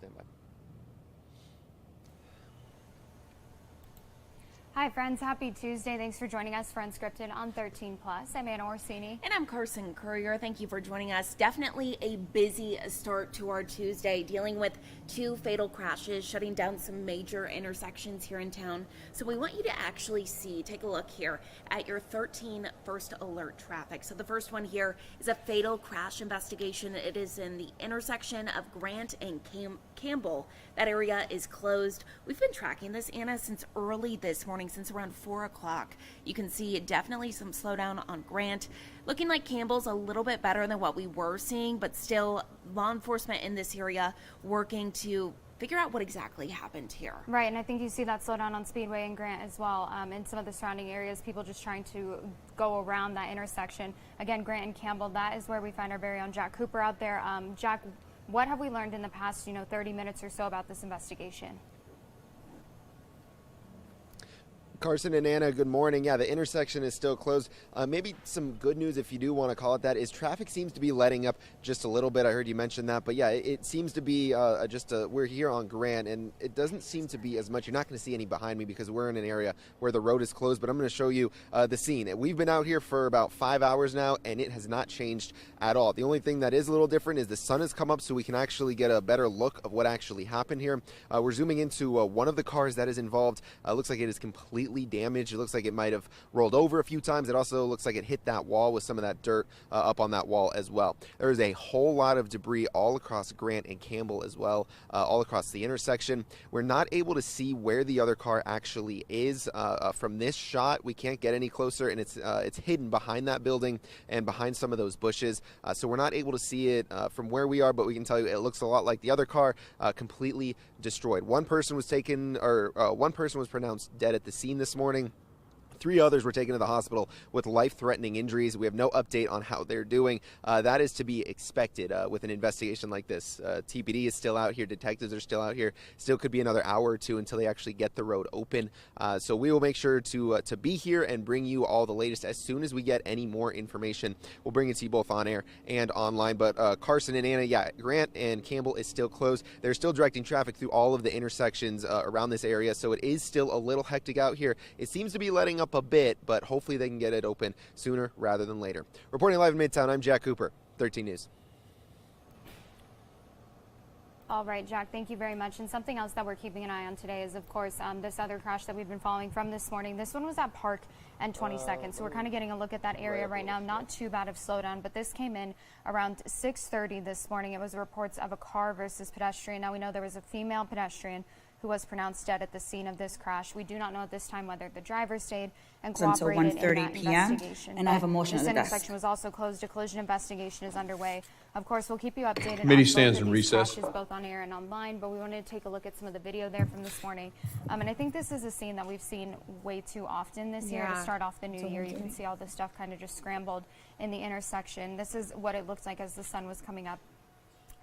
Stand by. Hi friends, happy Tuesday. Thanks for joining us for Unscripted on 13 Plus. I'm Anna Orsini. And I'm Carson Courier. Thank you for joining us. Definitely a busy start to our Tuesday, dealing with 2 fatal crashes, shutting down some major intersections here in town. So we want you to actually take a look here at your 13 first alert traffic. So the first one here is a fatal crash investigation. It is in the intersection of Grant and Campbell. That area is closed. We've been tracking this, Anna, since early this morning, since around 4 o'clock. You can see definitely some slowdown on Grant. Looking like Campbell's a little bit better than what we were seeing, but still law enforcement in this area working to figure out what exactly happened here. Right, and I think you see that slowdown on Speedway and Grant as well. In some of the surrounding areas, people just trying to go around that intersection. Again, Grant and Campbell, that is where we find our very own Jack Cooper out there. Jack, what have we learned in the past, 30 minutes or so about this investigation? Carson and Anna, good morning. Yeah, the intersection is still closed. Maybe some good news, if you do want to call it that, is traffic seems to be letting up just a little bit. I heard you mention that, but yeah, it seems to be we're here on Grant, and it doesn't seem to be as much. You're not going to see any behind me because we're in an area where the road is closed, but I'm going to show you the scene. We've been out here for about 5 hours now, and it has not changed at all. The only thing that is a little different is the sun has come up, so we can actually get a better look of what actually happened here. We're zooming into one of the cars that is involved. Looks like it is completely damaged. It looks like it might have rolled over a few times. It also looks like it hit that wall with some of that dirt up on that wall as well. There is a whole lot of debris all across Grant and Campbell as well, all across the intersection. We're not able to see where the other car actually is from this shot. We can't get any closer, and it's hidden behind that building and behind some of those bushes. So we're not able to see it from where we are, but we can tell you it looks a lot like the other car, completely destroyed. One person was pronounced dead at the scene this morning. 3 others were taken to the hospital with life-threatening injuries. We have no update on how they're doing. That is to be expected with an investigation like this. TPD is still out here. Detectives are still out here. Still could be another hour or two until they actually get the road open. So we will make sure to be here and bring you all the latest as soon as we get any more information. We'll bring it to you both on air and online. But Carson and Anna, yeah, Grant and Campbell is still closed. They're still directing traffic through all of the intersections around this area, so it is still a little hectic out here. It seems to be letting up a bit, but hopefully they can get it open sooner rather than later. Reporting live in Midtown, I'm Jack Cooper, 13 News. All right, Jack, thank you very much. And something else that we're keeping an eye on today is, of course, this other crash that we've been following from this morning. This one was at Park and 22nd, so we're kind of getting a look at that area right now. Not too bad of slowdown, but this came in around 6:30 this morning. It was reports of a car versus pedestrian. Now we know there was a female pedestrian who was pronounced dead at the scene of this crash. We do not know at this time whether the driver stayed and cooperated in that investigation. And I have a motion on this the desk. intersection was also closed. A collision investigation is underway. Of course, we'll keep you updated. Committee on stands both of in these recess. crashes, both on air and online, but we wanted to take a look at some of the video there from this morning. And I think this is a scene that we've seen way too often this year to start off the new year. You can see all this stuff kind of just scrambled in the intersection. This is what it looked like as the sun was coming up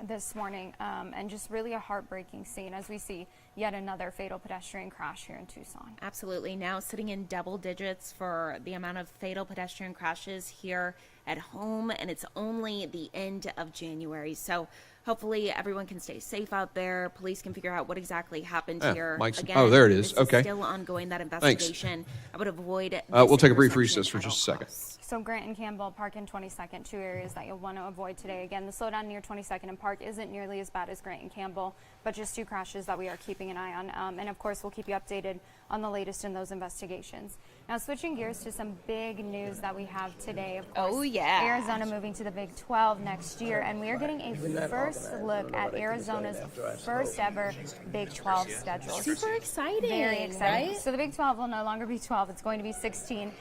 this morning, and just really a heartbreaking scene as we see yet another fatal pedestrian crash here in Tucson. Absolutely. Now sitting in double digits for the amount of fatal pedestrian crashes here at home, and it's only the end of January. So hopefully everyone can stay safe out there. Police can figure out what exactly happened here. Again, oh, there it is. This Okay. is still ongoing, that investigation. Thanks. I would avoid we'll take a brief intersection recess for at just a all second. costs. So Grant and Campbell, Park and 22nd, 2 areas that you'll want to avoid today. Again, the slowdown near 22nd and Park isn't nearly as bad as Grant and Campbell, but just 2 crashes that we are keeping an eye on. And of course, we'll keep you updated on the latest in those investigations. Now, switching gears to some big news that we have today. Of course, Oh, yeah. Arizona moving to the Big 12 next year, and we are getting a first look at Arizona's first ever Big 12 schedule. Super exciting. Very exciting. Right? So the Big 12 will no longer be 12. It's going to be 16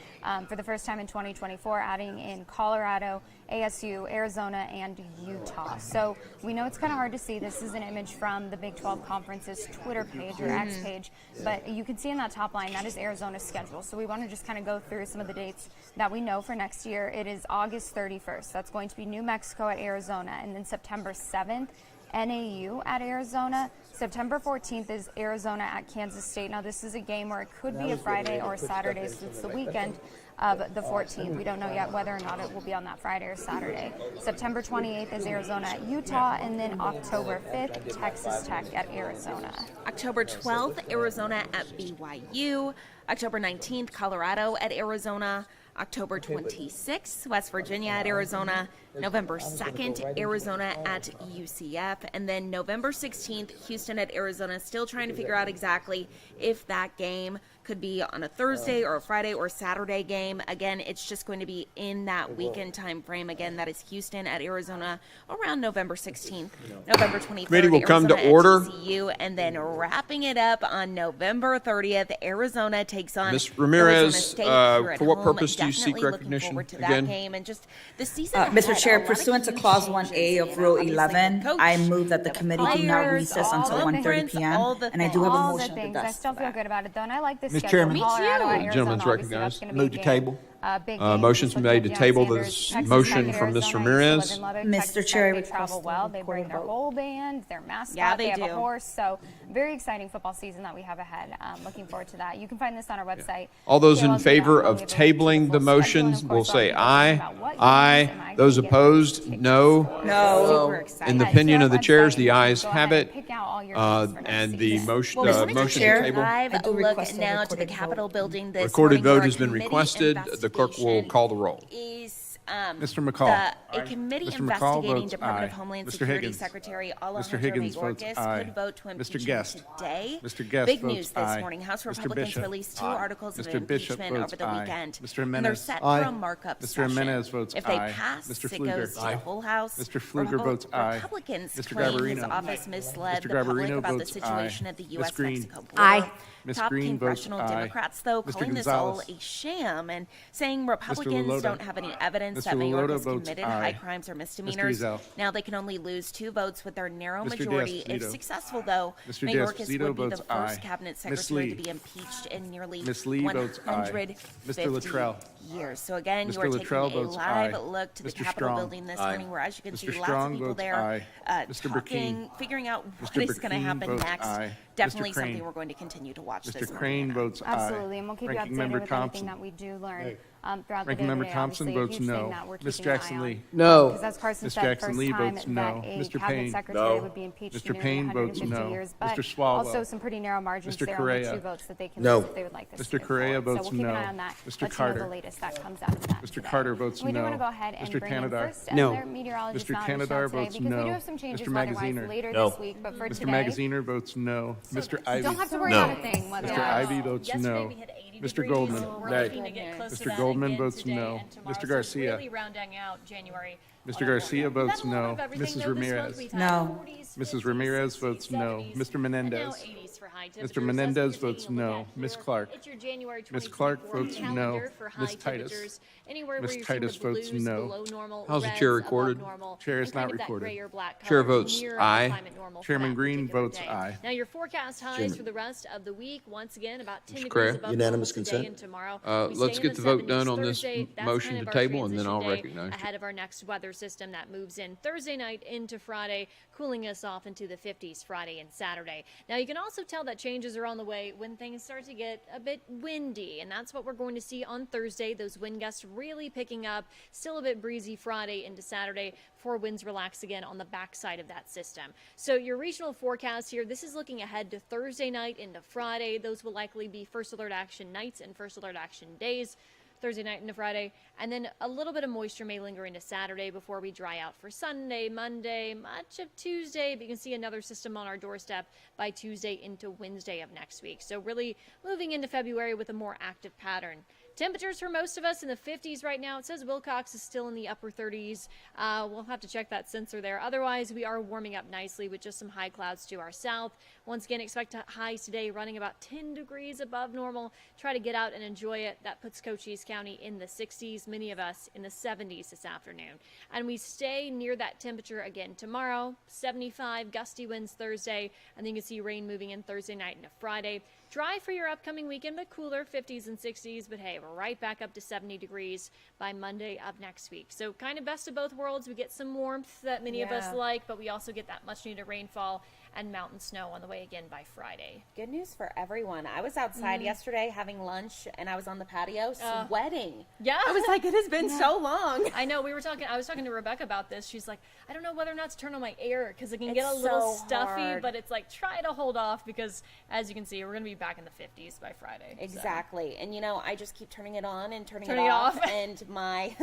for the first time in 2024, adding in Colorado, ASU, Arizona, and Utah. So we know it's kind of hard to see. This is an image from the Big 12 Conference's Twitter page or X page, but you can see in that top line, that is Arizona's schedule. So we want to just kind of go through some of the dates that we know for next year. It is August 31st. That's going to be New Mexico at Arizona, and then September 7th NAU at Arizona. September 14th is Arizona at Kansas State. Now, this is a game where it could be a Friday or Saturday, so it's the weekend of the 14th. We don't know yet whether or not it will be on that Friday or Saturday. September 28th is Arizona at Utah, and then October 5th, Texas Tech at Arizona. October 12th, Arizona at BYU. October 19th, Colorado at Arizona. October 26th, West Virginia at Arizona. November 2nd, Arizona at UCF. And then November 16th, Houston at Arizona. Still trying to figure out exactly if that game could be on a Thursday or a Friday or Saturday game. Again, it's just going to be in that weekend time frame. Again, that is Houston at Arizona around November 16th. November 23rd, Committee will come to Arizona at order. TCU. And then wrapping it up on November 30th, Arizona takes on Ms. Ramirez, Arizona State here at for what home. purpose do you seek Definitely looking recognition forward to again? that game and just the season Mr. ahead. Chair, A lot of pursuant to huge Clause changes, 1A of you know, Rule obviously 11, the coach, I move that the the committee do not players, recess all until the 1:30 difference, p.m. all the And I do have a All the motion to things. I desk still for feel that. good about it, though, and I like this Mr. schedule. Chairman. Colorado at Arizona, Gentleman's obviously, recognized. that's gonna be a Move to game. table. Big game. Motion's Just made looking to at table Deion this Sanders, motion Texas Tech from at Ms. Arizona, Ramirez. Sullivan Lubbock, Mr. Texas Chair, I Tech, they travel request a well. They bring their recorded vote. whole band, their mascot. Yeah, they have do. a horse. So very exciting football season that we have ahead. Looking forward to that. You can find this on our website. All those in KLZ.com. favor We of have a link to the tabling full the schedule, motions and of will course, say I'll be aye. talking about what Aye. games am I Those gonna get opposed, tickets no. for. No. Super excited. In the Head to opinion our of the chairs, website the and ayes go have ahead it. and pick out all your games for next And the season. motion, Well, Mr. motion Chair, to table. Live I do look request a now to the recorded Capitol vote. building this Recorded morning, vote where has a been committee requested. The clerk will investigation call the roll. Is Mr. McCall. a committee Mr. McCall investigating votes Department aye. of Homeland Mr. Security Higgins. Secretary Mr. Alejandro Higgins votes Mayorkas aye. could vote to Mr. impeach him Guest. today. Mr. Guest Big votes news this aye. morning. House Mr. Republicans Bishop. released two articles of Mr. Bishop impeachment votes over the aye. weekend. Mr. And they're Jimenez. set Aye. for a markup Mr. session. Jimenez votes if they aye. pass, Mr. it Pfluger. goes to the Aye. full House. Mr. Pfluger votes aye. Republicans Mr. claim his Garbarino. office misled Mr. the public Garbarino about the votes situation aye. at the Ms. U.S.-Mexico Green. border. Aye. Ms. Top Green votes congressional aye. Democrats, though, Mr. calling this all Gonzalez. a sham and saying Republicans Lota. don't have any evidence Mr. that Mayorkas Lota votes committed aye. high crimes or misdemeanors. Ezell. Now they can only lose 2 votes with their narrow Mr. majority. If D'Esposito. successful, though, Mr. Mayorkas D'Esposito would be the votes first aye. cabinet Ms. secretary to Lee. be impeached in nearly Ms. Lee votes aye. 150 Mr. Luttrell. years. So again, you Mr. are Luttrell taking a votes live aye. look to the Mr. Capitol Strong. building this Aye. morning, where as you can Mr. see, lots Strong of people votes there aye. Mr. talking, Burkeen. figuring out Mr. what is going to Burkeen happen votes next. aye. Definitely Mr. Crane. something we're going to continue to watch this Mr. morning. Crane votes aye. Absolutely, and we'll keep Ranking you Member updated with Thompson. anything that we do learn throughout the Ranking day. Member today. Thompson Obviously, a votes huge thing no. that we're Ms. keeping an eye Jackson on. Lee. No. Because as Carson Ms. said, Jackson first Lee time votes that no. a Mr. cabinet Payne. secretary No. would be impeached Mr. in nearly Payne votes 150 no. years, but Mr. Swalwell. also some pretty narrow margins Mr. there on Correa. the 2 votes that they can No. lose if they would like this to Mr. move Correa forward. votes So we'll keep an no. eye on that. Mr. Let you know Carter. the latest that comes out of that. Mr. today. Carter votes We do no. want to go ahead and Mr. bring in Canadar. first No. their meteorologist Mr. Mallory Canadar Schell today votes because we no. do have some changes Mr. weather-wise Magaziner. later No. this week, but for Mr. today, Magaziner votes no. Mr. Ivy. don't have to worry No. about a thing. Whether Mr. or not- Ivy votes Yesterday no. we hit 80 Mr. degrees, Goldman. so we're Nay. looking to get close to Mr. that Goldman again votes today no. and tomorrow. Mr. So Garcia. really rounding out January. Mr. Garcia votes We've had a lot no. of everything, Mrs. though, this Ramirez. month. We've had No. 40s, Mrs. 50s, Ramirez 60s, votes no. 70s, Mr. and now Menendez. 80s for high Mr. temperatures. Menendez That's what you're votes taking a look no. at Ms. here. Clark. It's your January Ms. Clark 2024 votes no. calendar for high Ms. Titus. temperatures. Anywhere Ms. where you're Titus seeing the votes blues no. below normal, How's the reds chair above recorded? normal, Chair is and kind not of that recorded. gray or black Chair color votes near aye. climate normal for Chairman that Green particular votes day. aye. Now your forecast highs for the rest of the week, once again, about 10 Mr. degrees Correa? above Unanimous normal today consent? and tomorrow. We Let's stay get in the vote 70s done on this Thursday. That's motion kind to of our table, and then transition I'll day recognize you. ahead of our next weather system that moves in Thursday night into Friday, cooling us off into the 50s Friday and Saturday. Now you can also tell that changes are on the way when things start to get a bit windy, and that's what we're going to see on Thursday. Those wind gusts really picking up, still a bit breezy Friday into Saturday before winds relax again on the backside of that system. So your regional forecast here, this is looking ahead to Thursday night into Friday. Those will likely be first alert action nights and first alert action days. Thursday night into Friday, and then a little bit of moisture may linger into Saturday before we dry out for Sunday, Monday, much of Tuesday, but you can see another system on our doorstep by Tuesday into Wednesday of next week. So really moving into February with a more active pattern. Temperatures for most of us in the 50s right now. It says Wilcox is still in the upper 30s. We'll have to check that sensor there. Otherwise, we are warming up nicely with just some high clouds to our south. Once again, expect highs today running about 10 degrees above normal. Try to get out and enjoy it. That puts Cochise County in the 60s, many of us in the 70s this afternoon. And we stay near that temperature again tomorrow, 75, gusty winds Thursday, and then you can see rain moving in Thursday night into Friday. Dry for your upcoming weekend, but cooler, 50s and 60s. But hey, we're right back up to 70 degrees by Monday of next week. So kind of best of both worlds. We get some warmth that many of us like, but we also get that much needed rainfall and mountain snow on the way again by Friday. Good news for everyone. I was outside yesterday having lunch, and I was on the patio sweating. Yeah. I was like, it has been so long. I know. I was talking to Rebecca about this. She's like, I don't know whether or not to turn on my air because it can get a It's little so stuffy, hard. but it's like, try to hold off because, as you can see, we're going to be back in the 50s by Friday. Exactly. And, I just keep turning it on and turning Turning it it off, off. and my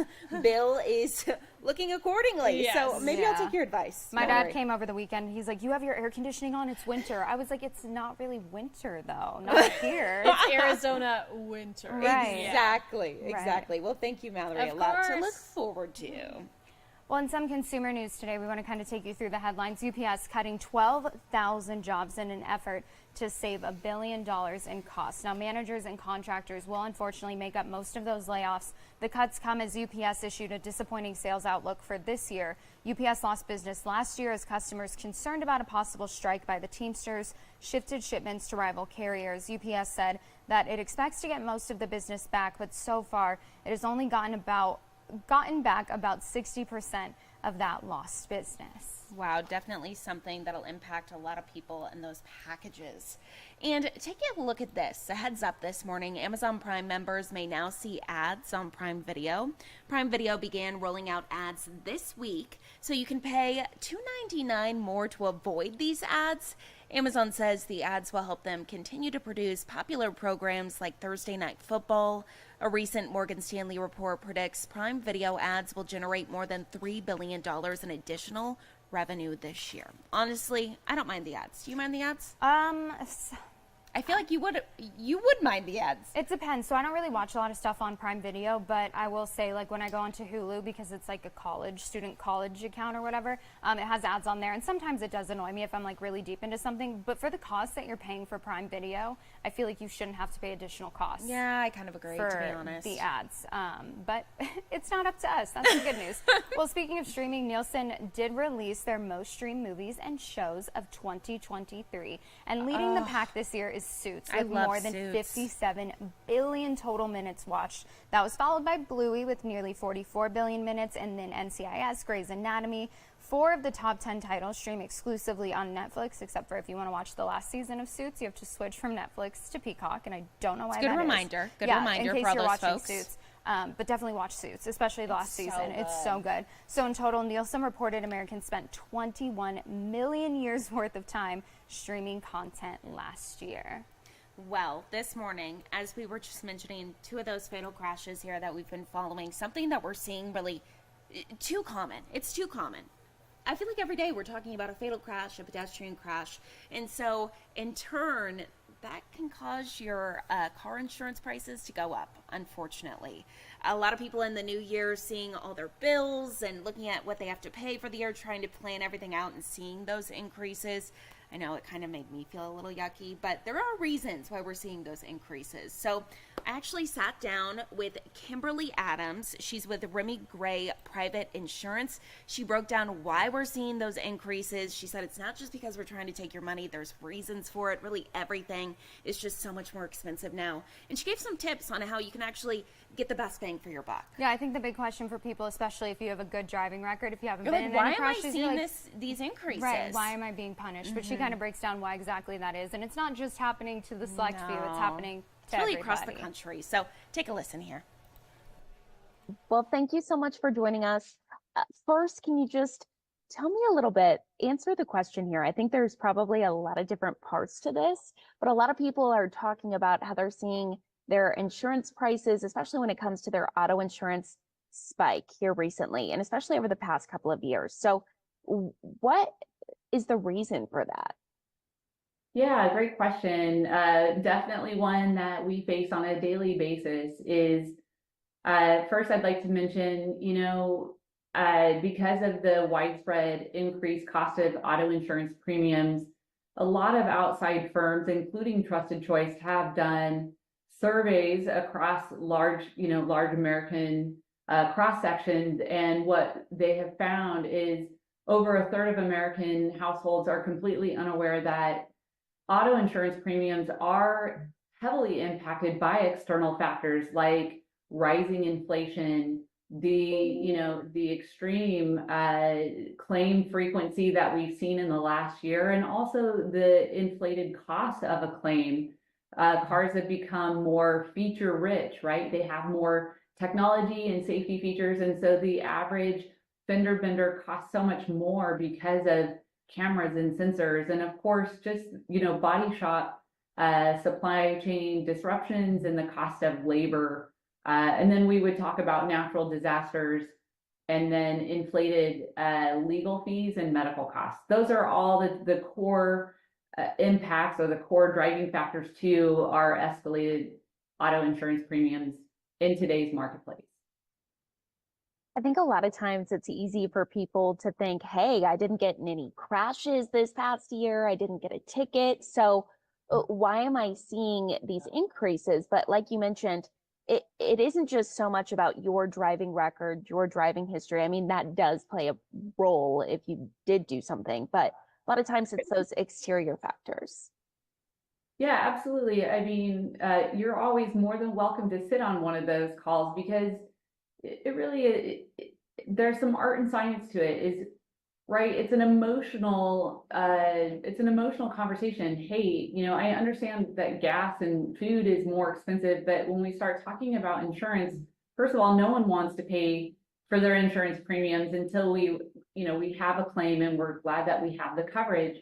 bill is looking accordingly. Yes. So maybe I'll Yeah. take your advice. My Don't dad worry. came over the weekend. He's like, "You have your air conditioning on? It's winter." I was like, "It's not really winter though. Not here." It's Arizona winter. Right. Exactly. Well, thank you, Mallory. Of a lot to course. look forward to. Well, in some consumer news today, we want to kind of take you through the headlines. UPS cutting 12,000 jobs in an effort to save $1 billion in costs. Now, managers and contractors will unfortunately make up most of those layoffs. The cuts come as UPS issued a disappointing sales outlook for this year. UPS lost business last year as customers concerned about a possible strike by the Teamsters shifted shipments to rival carriers. UPS said that it expects to get most of the business back, but so far it has only gotten back about 60% of that lost business. Wow, definitely something that'll impact a lot of people and those packages. And take a look at this. A heads up this morning, Amazon Prime members may now see ads on Prime Video. Prime Video began rolling out ads this week, so you can pay $2.99 more to avoid these ads. Amazon says the ads will help them continue to produce popular programs like Thursday Night Football. A recent Morgan Stanley report predicts Prime Video ads will generate more than $3 billion in additional revenue this year. Honestly, I don't mind the ads. Do you mind the ads? I feel like you would mind the ads. It depends. So I don't really watch a lot of stuff on Prime Video, but I will say, like, when I go onto Hulu, because it's like a student college account or whatever, it has ads on there, and sometimes it does annoy me if I'm like really deep into something. But for the cost that you're paying for Prime Video, I feel like you shouldn't have to pay additional costs. Yeah, I kind of agree, for to be honest. the ads. But it's not up to us. That's the good news. Well, speaking of streaming, Nielsen did release their most streamed movies and shows of 2023, and leading the pack this year is Suits, I with love more than Suits. 57 billion total minutes watched. That was followed by Bluey with nearly 44 billion minutes, and then NCIS, Grey's Anatomy. 4 of the top 10 titles stream exclusively on Netflix, except for if you want to watch the last season of Suits, you have to switch from Netflix to Peacock, and I don't know why Good that is. reminder. Good Yeah, reminder in case for all you're those watching folks. Suits. But definitely watch Suits, especially the last so season. It's good. so good. So in total, Nielsen reported Americans spent 21 million years worth of time streaming content last year. Well, this morning, as we were just mentioning, 2 of those fatal crashes here that we've been following, something that we're seeing really too common. It's too common. I feel like every day we're talking about a fatal crash, a pedestrian crash. And so, in turn, that can cause your car insurance prices to go up, unfortunately. A lot of people in the new year seeing all their bills and looking at what they have to pay for the year, trying to plan everything out and seeing those increases. I know it kind of made me feel a little yucky, but there are reasons why we're seeing those increases. So I actually sat down with Kimberly Adams. She's with Remy Gray Private Insurance. She broke down why we're seeing those increases. She said it's not just because we're trying to take your money. There's reasons for it. Really, everything is just so much more expensive now. And she gave some tips on how you can actually get the best bang for your buck. Yeah, I think the big question for people, especially if you have a good driving record, if you haven't You're been like, in why any am I crashes, seeing you're like, these increases? right, why am I being punished? But she kind of breaks down why exactly that is. And it's not just happening to the select few, it's happening to It's really everybody. across the country. So take a listen here. Well, thank you so much for joining us. First, can you just tell me a little bit, answer the question here. I think there's probably a lot of different parts to this, but a lot of people are talking about how they're seeing their insurance prices, especially when it comes to their auto insurance, spike here recently, and especially over the past couple of years. So what is the reason for that? Yeah, great question. Definitely one that we face on a daily basis is, first I'd like to mention, because of the widespread increased cost of auto insurance premiums, a lot of outside firms, including Trusted Choice, have done surveys across large American cross sections, and what they have found is over a third of American households are completely unaware that auto insurance premiums are heavily impacted by external factors like rising inflation, the extreme claim frequency that we've seen in the last year, and also the inflated cost of a claim. Cars have become more feature rich, right? They have more technology and safety features, and so the average fender bender costs so much more because of cameras and sensors, and of course just body shop supply chain disruptions and the cost of labor, and then we would talk about natural disasters, and then inflated legal fees and medical costs. Those are all the core impacts or the core driving factors to our escalated auto insurance premiums in today's marketplace. I think a lot of times it's easy for people to think, hey, I didn't get in any crashes this past year. I didn't get a ticket. So why am I seeing these increases? But like you mentioned, it isn't just so much about your driving record, your driving history. I mean, that does play a role if you did do something, but a lot of times it's those exterior factors. Yeah, absolutely. I mean, you're always more than welcome to sit on one of those calls, because it really there's some art and science to it. Is right. It's an emotional conversation. Hey, I understand that gas and food is more expensive, but when we start talking about insurance, first of all, no one wants to pay for their insurance premiums until we have a claim, and we're glad that we have the coverage.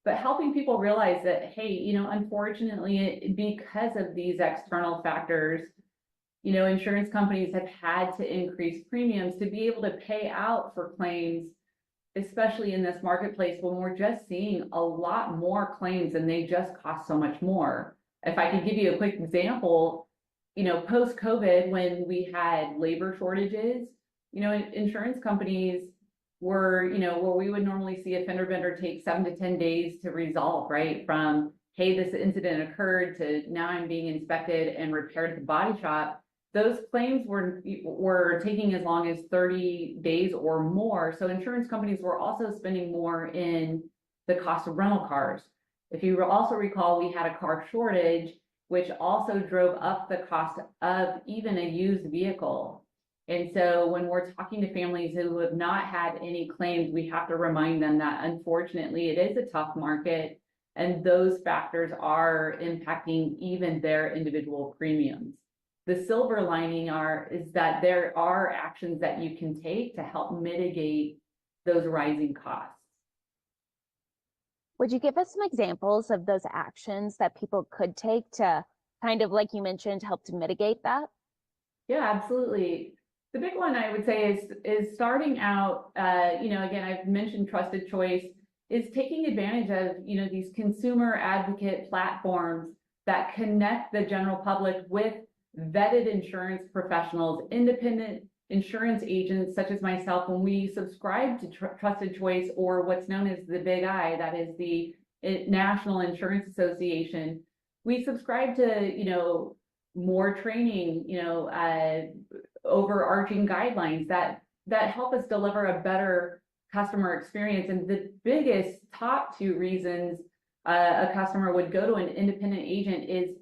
But helping people realize that, hey, unfortunately, because of these external factors, insurance companies have had to increase premiums to be able to pay out for claims, especially in this marketplace when we're just seeing a lot more claims and they just cost so much more. If I could give you a quick example, post-COVID, when we had labor shortages, insurance companies were, where we would normally see a fender bender take 7 to 10 days to resolve, right? From, hey, this incident occurred, to now I'm being inspected and repaired at the body shop. Those claims were taking as long as 30 days or more. So insurance companies were also spending more in the cost of rental cars. If you also recall, we had a car shortage, which also drove up the cost of even a used vehicle. And so when we're talking to families who have not had any claims, we have to remind them that unfortunately it is a tough market, and those factors are impacting even their individual premiums. The silver lining is that there are actions that you can take to help mitigate those rising costs. Would you give us some examples of those actions that people could take to kind of, like you mentioned, help to mitigate that? Yeah, absolutely. The big one I would say is starting out, again, I've mentioned Trusted Choice, is taking advantage of, these consumer advocate platforms that connect the general public with vetted insurance professionals, independent insurance agents such as myself. When we subscribe to Trusted Choice, or what's known as the Big I, that is the National Insurance Association, we subscribe to, more training, overarching guidelines that help us deliver a better customer experience. And the biggest top 2 reasons a customer would go to an independent agent is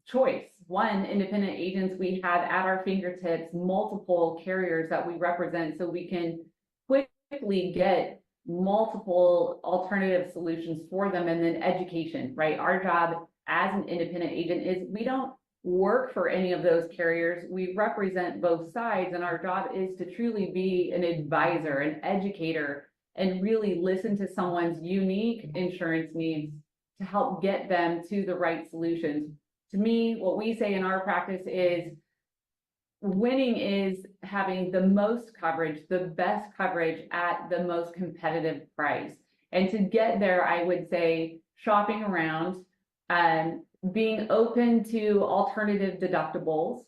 choice. One, independent agents, we have at our fingertips multiple carriers that we represent, so we can quickly get multiple alternative solutions for them. And then education, right? Our job as an independent agent is we don't work for any of those carriers. We represent both sides, and our job is to truly be an advisor, an educator, and really listen to someone's unique insurance needs to help get them to the right solutions. To me, what we say in our practice is winning is having the most coverage, the best coverage at the most competitive price. And to get there, I would say shopping around, being open to alternative deductibles,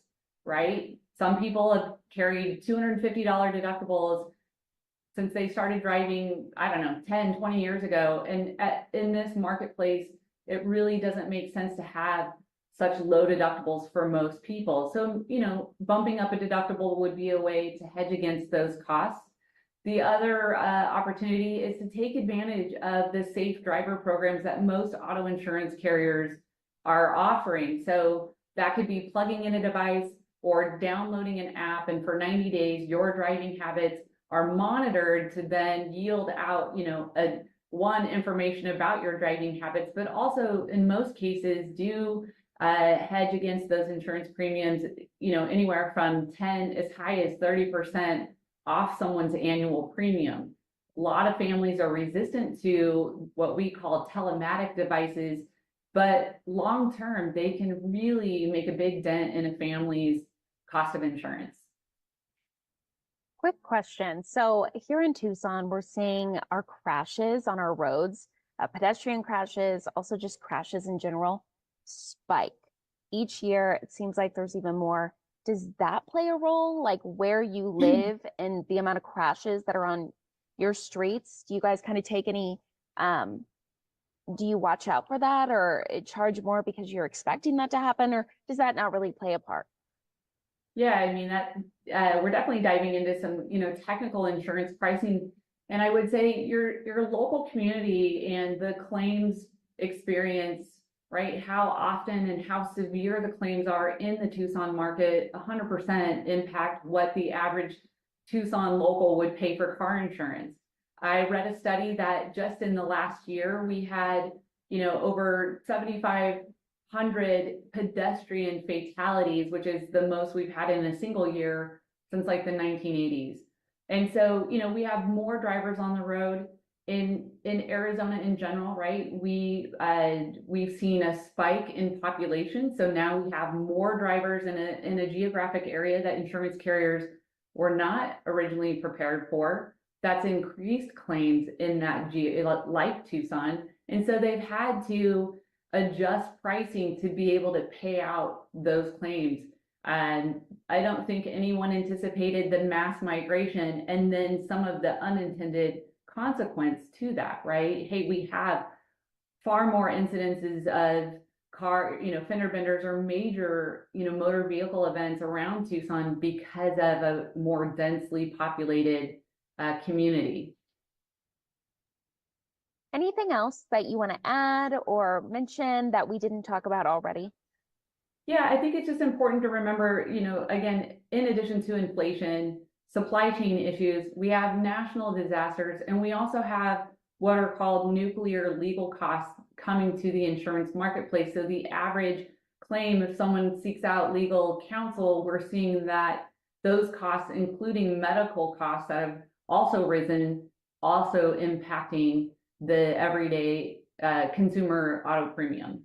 right? Some people have carried $250 deductibles since they started driving, I don't know, 10, 20 years ago. And in this marketplace, it really doesn't make sense to have such low deductibles for most people. So, bumping up a deductible would be a way to hedge against those costs. The other opportunity is to take advantage of the safe driver programs that most auto insurance carriers are offering. So that could be plugging in a device or downloading an app, and for 90 days, your driving habits are monitored to then yield out, information about your driving habits, but also in most cases do hedge against those insurance premiums, anywhere from 10 as high as 30% off someone's annual premium. A lot of families are resistant to what we call telematic devices, but long term, they can really make a big dent in a family's cost of insurance. Quick question. So here in Tucson, we're seeing our crashes on our roads, pedestrian crashes, also just crashes in general, spike. Each year, it seems like there's even more. Does that play a role, like where you live and the amount of crashes that are on your streets? Do you guys kind of take any, do you watch out for that or charge more because you're expecting that to happen, or does that not really play a part? Yeah, I mean, that we're definitely diving into some, technical insurance pricing. And I would say your local community and the claims experience, right? How often and how severe the claims are in the Tucson market 100% impact what the average Tucson local would pay for car insurance. I read a study that just in the last year, we had, over 7,500 pedestrian fatalities, which is the most we've had in a single year since like the 1980s. And so, we have more drivers on the road in Arizona in general, right? We've seen a spike in population. So now we have more drivers in a geographic area that insurance carriers were not originally prepared for. That's increased claims in that like Tucson. And so they've had to adjust pricing to be able to pay out those claims. And I don't think anyone anticipated the mass migration and then some of the unintended consequence to that, right? Hey, we have far more incidences of car, fender benders or major, motor vehicle events around Tucson because of a more densely populated community. Anything else that you want to add or mention that we didn't talk about already? Yeah, I think it's just important to remember, again, in addition to inflation, supply chain issues, we have national disasters, and we also have what are called nuclear legal costs coming to the insurance marketplace. So the average claim, if someone seeks out legal counsel, we're seeing that those costs, including medical costs that have also risen, also impacting the everyday consumer auto premium.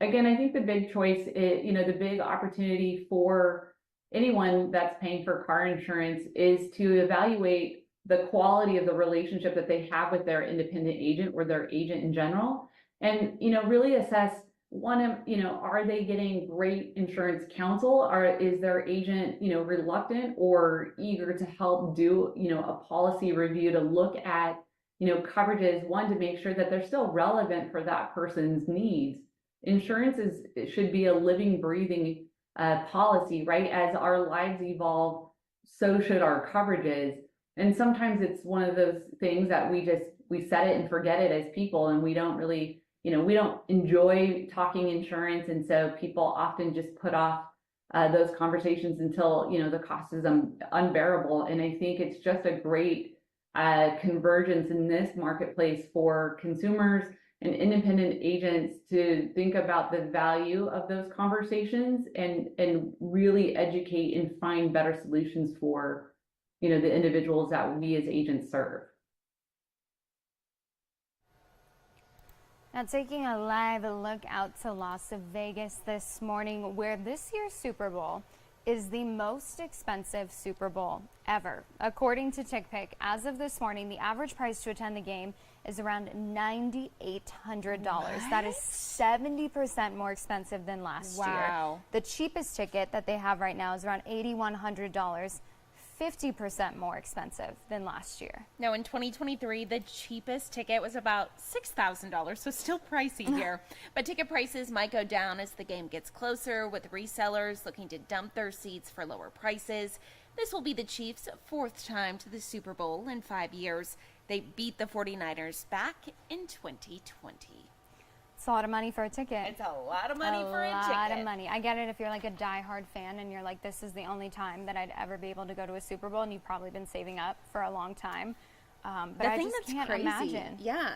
Again, I think the big choice is, the big opportunity for anyone that's paying for car insurance is to evaluate the quality of the relationship that they have with their independent agent or their agent in general. And, really assess one, are they getting great insurance counsel? Is their agent, reluctant or eager to help do, a policy review to look at, coverages, one, to make sure that they're still relevant for that person's needs. Insurance should be a living, breathing policy, right? As our lives evolve, so should our coverages. And sometimes it's one of those things that we set it and forget it as people, and we don't really, we don't enjoy talking insurance, and so people often just put off those conversations until the cost is unbearable. And I think it's just a great convergence in this marketplace for consumers and independent agents to think about the value of those conversations and really educate and find better solutions for the individuals that we as agents serve. Now, taking a live look out to Las Vegas this morning, where this year's Super Bowl is the most expensive Super Bowl ever. According to TickPick, as of this morning, the average price to attend the game is around $9,800. That is 70% more expensive than last year. The cheapest ticket that they have right now is around $8,100. 50% more expensive than last year. Now, in 2023, the cheapest ticket was about $6,000, so still pricey here. But ticket prices might go down as the game gets closer, with resellers looking to dump their seats for lower prices. This will be the Chiefs' 4th time to the Super Bowl in 5 years. They beat the 49ers back in 2020. It's a lot of money for a ticket. It's a lot of money for a ticket. A lot of money. I get it if you're like a diehard fan and you're like, this is the only time that I'd ever be able to go to a Super Bowl, and you've probably been saving up for a long time. But the I thing just that's can't crazy, imagine. yeah,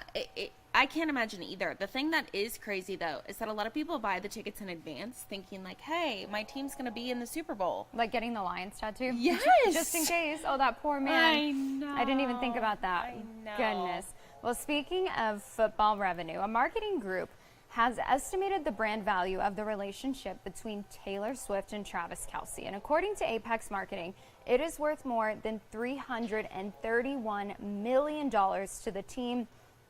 I can't imagine either. The thing that is crazy, though, is that a lot of people buy the tickets in advance thinking like, hey, my team's going to be in the Super Bowl. Like getting the Lions tattoo? Yes! Just in case. Oh, that poor man. I know. I didn't even think about that. I know. Goodness. Well, speaking of football revenue, a marketing group has estimated the brand value of the relationship between Taylor Swift and Travis Kelce. And according to Apex Marketing, it is worth more than $331 million to the team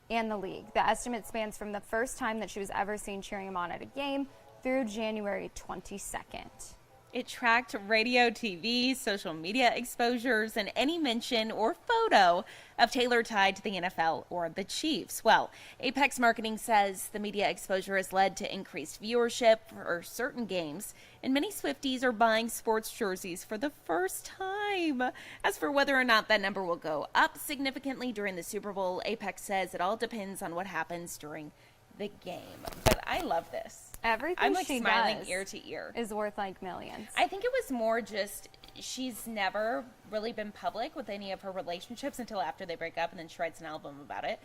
and the league. The estimate spans from the first time that she was ever seen cheering him on at a game through January 22nd. It tracked radio, TV, social media exposures, and any mention or photo of Taylor tied to the NFL or the Chiefs. Well, Apex Marketing says the media exposure has led to increased viewership for certain games, and many Swifties are buying sports jerseys for the first time. As for whether or not that number will go up significantly during the Super Bowl, Apex says it all depends on what happens during the game. But I love this. Everything I'm like she smiling does ear to ear. is worth like millions. I think it was more just she's never really been public with any of her relationships until after they break up, and then she writes an album about it.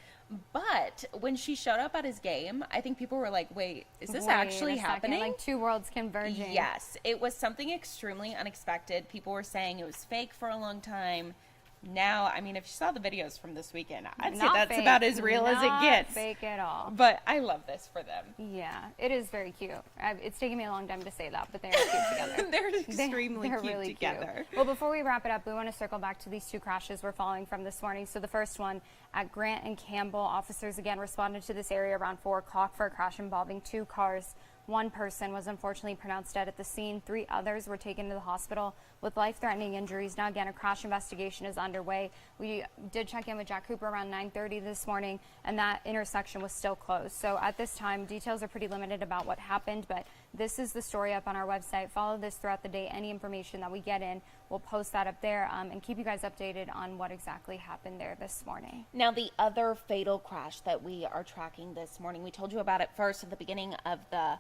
But when she showed up at his game, I think people were like, wait, is this Wait actually a second, happening? like two worlds converging. Yes, it was something extremely unexpected. People were saying it was fake for a long time. Now, I mean, if you saw the videos from this weekend, I'd say Not that's fake. about as real as it Not gets. fake at all. But I love this for them. Yeah, it is very cute. It's taken me a long time to say that, but they are cute together. They're extremely They're cute really together. Cute. Well, before we wrap it up, we want to circle back to these two crashes we're following from this morning. So the first one at Grant and Campbell, officers again responded to this area around 4 o'clock for a crash involving 2 cars. 1 person was unfortunately pronounced dead at the scene. 3 others were taken to the hospital with life-threatening injuries. Now, again, a crash investigation is underway. We did check in with Jack Cooper around 9:30 this morning, and that intersection was still closed. So at this time, details are pretty limited about what happened, but this is the story up on our website. Follow this throughout the day. Any information that we get in, we'll post that up there and keep you guys updated on what exactly happened there this morning. Now, the other fatal crash that we are tracking this morning, we told you about it first at the beginning of the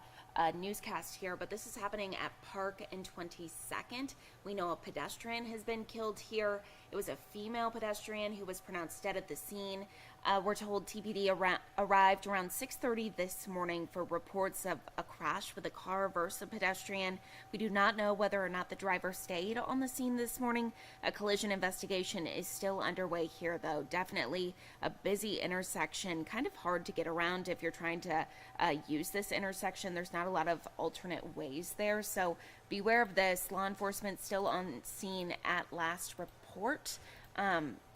newscast here, but this is happening at Park and 22nd. We know a pedestrian has been killed here. It was a female pedestrian who was pronounced dead at the scene. We're told TPD arrived around 6:30 this morning for reports of a crash with a car versus a pedestrian. We do not know whether or not the driver stayed on the scene this morning. A collision investigation is still underway here, though. Definitely a busy intersection, kind of hard to get around if you're trying to use this intersection. There's not a lot of alternate ways there, so beware of this. Law enforcement still on scene at last report.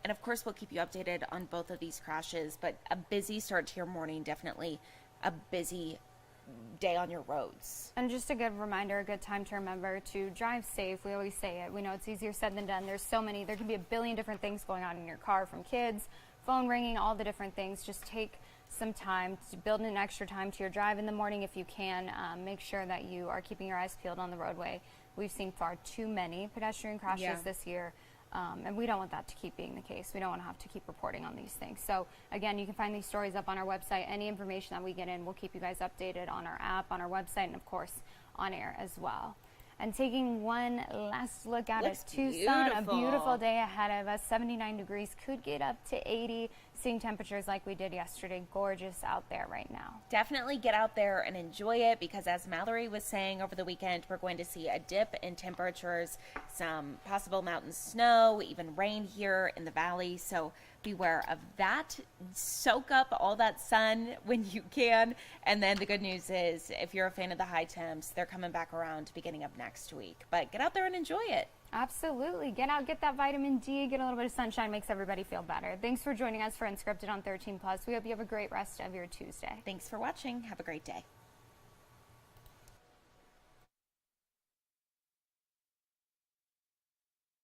And of course, we'll keep you updated on both of these crashes, but a busy start to your morning, definitely a busy day on your roads. And just a good reminder, a good time to remember to drive safe. We always say it. We know it's easier said than done. There can be a billion different things going on in your car, from kids, phone ringing, all the different things. Just take some time to build an extra time to your drive in the morning if you can. Make sure that you are keeping your eyes peeled on the roadway. We've seen far too many pedestrian crashes this year. And we don't want that to keep being the case. We don't want to have to keep reporting on these things. So again, you can find these stories up on our website. Any information that we get in, we'll keep you guys updated on our app, on our website, and of course on air as well. And taking one last look out at Tucson, a beautiful day ahead of us. 79 degrees, could get up to 80. Seeing temperatures like we did yesterday, gorgeous out there right now. Definitely get out there and enjoy it, because as Mallory was saying over the weekend, we're going to see a dip in temperatures, some possible mountain snow, even rain here in the valley. So beware of that. Soak up all that sun when you can. And then the good news is, if you're a fan of the high temps, they're coming back around beginning of next week. But get out there and enjoy it. Absolutely. Get out, get that vitamin D, get a little bit of sunshine, makes everybody feel better. Thanks for joining us for Unscripted on 13 Plus. We hope you have a great rest of your Tuesday. Thanks for watching. Have a great day.